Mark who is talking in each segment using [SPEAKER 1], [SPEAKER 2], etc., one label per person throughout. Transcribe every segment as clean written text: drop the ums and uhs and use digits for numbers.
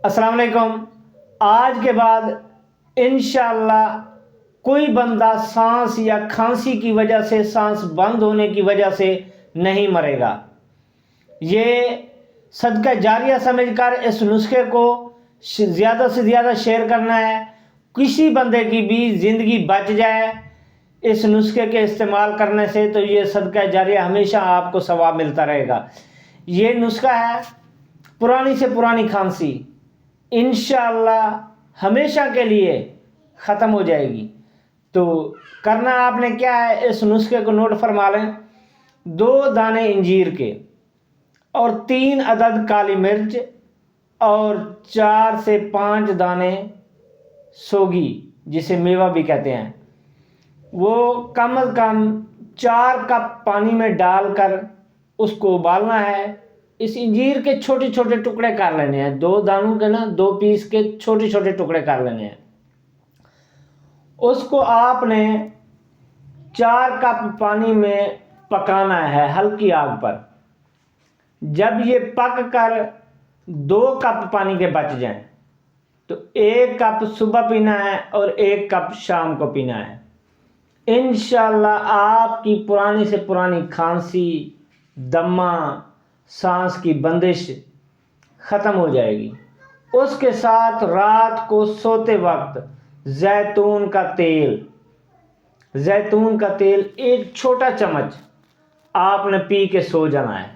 [SPEAKER 1] السلام علیکم۔ آج کے بعد انشاءاللہ کوئی بندہ سانس یا کھانسی کی وجہ سے، سانس بند ہونے کی وجہ سے نہیں مرے گا۔ یہ صدقہ جاریہ سمجھ کر اس نسخے کو زیادہ سے زیادہ شیئر کرنا ہے، کسی بندے کی بھی زندگی بچ جائے اس نسخے کے استعمال کرنے سے تو یہ صدقہ جاریہ ہمیشہ آپ کو ثواب ملتا رہے گا۔ یہ نسخہ ہے پرانی سے پرانی کھانسی، انشاءاللہ ہمیشہ کے لیے ختم ہو جائے گی۔ تو کرنا آپ نے کیا ہے، اس نسخے کو نوٹ فرما لیں۔ 2 دانے انجیر کے اور 3 عدد کالی مرچ اور 4 سے 5 دانے سوگی جسے میوہ بھی کہتے ہیں، وہ کم از کم 4 کپ پانی میں ڈال کر اس کو ابالنا ہے۔ اس انجیر کے چھوٹے چھوٹے ٹکڑے کر لینے ہیں، 2 دانوں کے 2 پیس کے چھوٹے چھوٹے ٹکڑے کر لینے ہیں۔ اس کو آپ نے 4 کپ پانی میں پکانا ہے ہلکی آگ پر۔ جب یہ پک کر 2 کپ پانی کے بچ جائیں تو 1 کپ صبح پینا ہے اور 1 کپ شام کو پینا ہے۔ انشاءاللہ آپ کی پرانی سے پرانی کھانسی، دمہ، سانس کی بندش ختم ہو جائے گی۔ اس کے ساتھ رات کو سوتے وقت زیتون کا تیل 1 چھوٹا چمچ آپ نے پی کے سو جانا ہے۔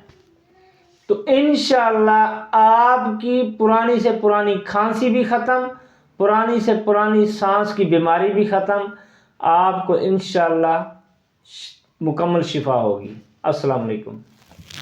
[SPEAKER 1] تو انشاءاللہ آپ کی پرانی سے پرانی کھانسی بھی ختم، پرانی سے پرانی سانس کی بیماری بھی ختم، آپ کو انشاءاللہ مکمل شفا ہوگی۔ السلام علیکم۔